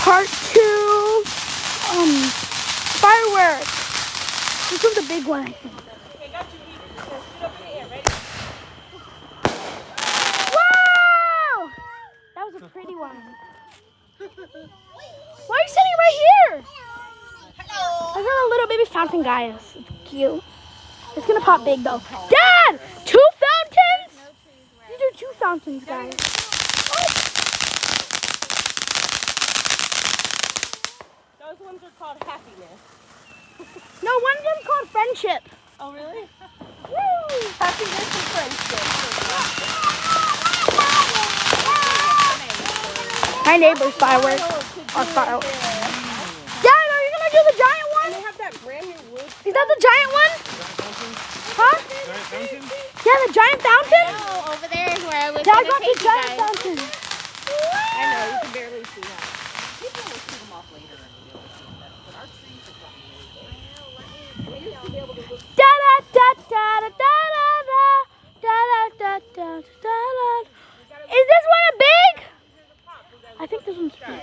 Part 2, fireworks. This one's a big one, I think. Okay, got you. Shoot up in the air. Ready? Whoa! That was a pretty one. Why are you sitting right here? Hello. I got a little baby fountain, guys. It's cute. It's gonna pop big though. Dad! 2 fountains? These are 2 fountains, guys. Those ones are called happiness. No, one of them's called friendship. Oh, really? Woo! Happiness and friendship. My neighbor's fireworks are fireworks. Dad, are you gonna do the giant And one? they have that brand new wood. Is that the giant one? Huh? Yeah, the giant fountain? Oh, over there is where I was Dad going to got the take you giant guys. fountain. I know, you can barely see that. People will shoot them off later and be able to see that. But our trees are getting really big. We used to be able to look. Da da da da da da da da da da da da. Is this one a big? I think this one's big.